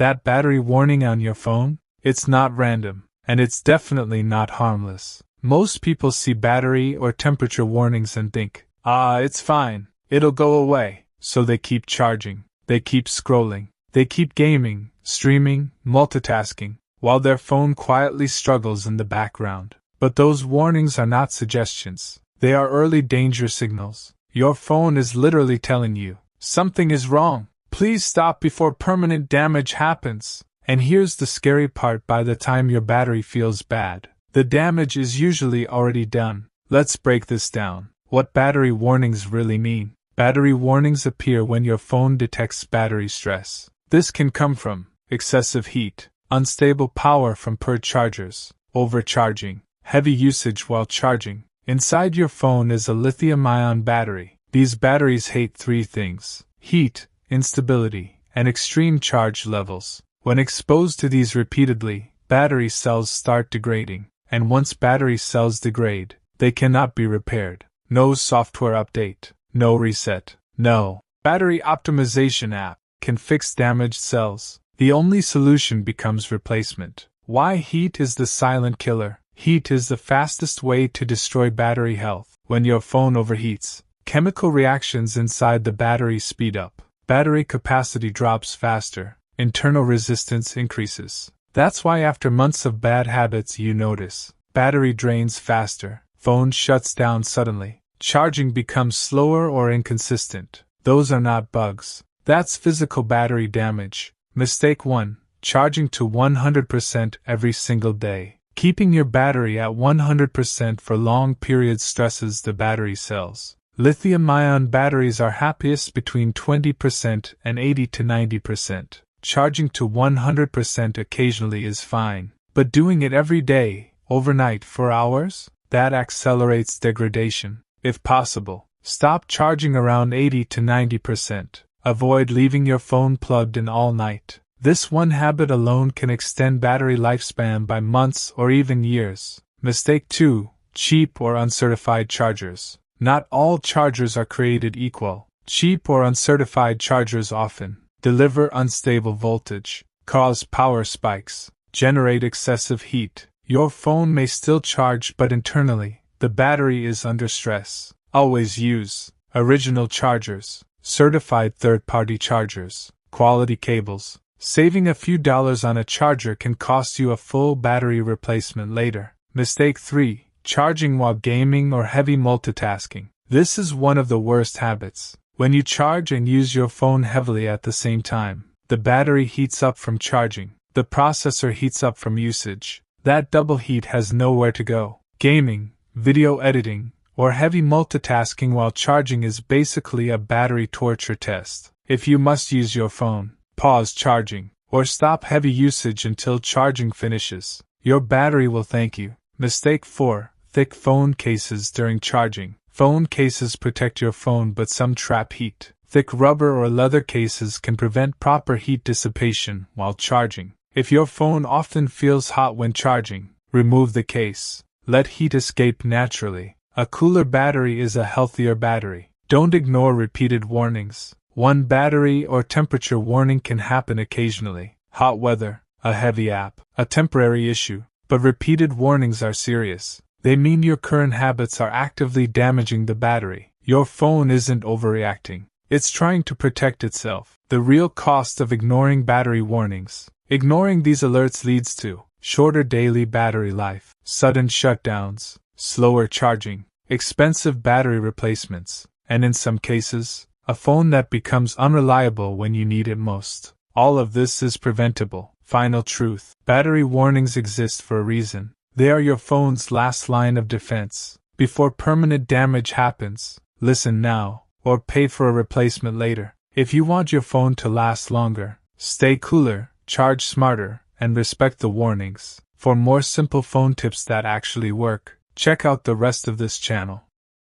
That battery warning on your phone? It's not random, and it's definitely not harmless. Most people see battery or temperature warnings and think, it's fine, it'll go away. So they keep charging, they keep scrolling, they keep gaming, streaming, multitasking, while their phone quietly struggles in the background. But those warnings are not suggestions. They are early danger signals. Your phone is literally telling you, something is wrong. Please stop before permanent damage happens. And here's the scary part: by the time your battery feels bad, the damage is usually already done. Let's break this down. What battery warnings really mean. Battery warnings appear when your phone detects battery stress. This can come from excessive heat, unstable power from paired chargers, overcharging, heavy usage while charging. Inside your phone is a lithium-ion battery. These batteries hate three things: heat, instability, and extreme charge levels. When exposed to these repeatedly, battery cells start degrading, and once battery cells degrade, they cannot be repaired. No software update, no reset, no battery optimization app can fix damaged cells. The only solution becomes replacement. Why heat is the silent killer? Heat is the fastest way to destroy battery health. When your phone overheats, chemical reactions inside the battery speed up. Battery capacity drops faster. Internal resistance increases. That's why after months of bad habits you notice battery drains faster, phone shuts down suddenly, charging becomes slower or inconsistent. Those are not bugs. That's physical battery damage. Mistake 1. Charging to 100% every single day. Keeping your battery at 100% for long periods stresses the battery cells. Lithium-ion batteries are happiest between 20% and 80 to 90%. Charging to 100% occasionally is fine, but doing it every day, overnight for hours? That accelerates degradation. If possible, stop charging around 80 to 90%. Avoid leaving your phone plugged in all night. This one habit alone can extend battery lifespan by months or even years. Mistake 2. Cheap or uncertified chargers. Not all chargers are created equal. Cheap or uncertified chargers often deliver unstable voltage, cause power spikes, generate excessive heat. Your phone may still charge, but internally, the battery is under stress. Always use original chargers, certified third-party chargers, quality cables. Saving a few dollars on a charger can cost you a full battery replacement later. Mistake 3. Charging while gaming or heavy multitasking. This is one of the worst habits. When you charge and use your phone heavily at the same time, the battery heats up from charging. The processor heats up from usage. That double heat has nowhere to go. Gaming, video editing, or heavy multitasking while charging is basically a battery torture test. If you must use your phone, pause charging, or stop heavy usage until charging finishes. Your battery will thank you. Mistake 4. Thick phone cases during charging. Phone cases protect your phone, but some trap heat. Thick rubber or leather cases can prevent proper heat dissipation while charging. If your phone often feels hot when charging, remove the case. Let heat escape naturally. A cooler battery is a healthier battery. Don't ignore repeated warnings. One battery or temperature warning can happen occasionally. Hot weather, a heavy app, a temporary issue. But repeated warnings are serious. They mean your current habits are actively damaging the battery. Your phone isn't overreacting. It's trying to protect itself. The real cost of ignoring battery warnings. Ignoring these alerts leads to shorter daily battery life, sudden shutdowns, slower charging, expensive battery replacements, and in some cases, a phone that becomes unreliable when you need it most. All of this is preventable. Final truth. Battery warnings exist for a reason. They are your phone's last line of defense. Before permanent damage happens, listen now, or pay for a replacement later. If you want your phone to last longer, stay cooler, charge smarter, and respect the warnings. For more simple phone tips that actually work, check out the rest of this channel.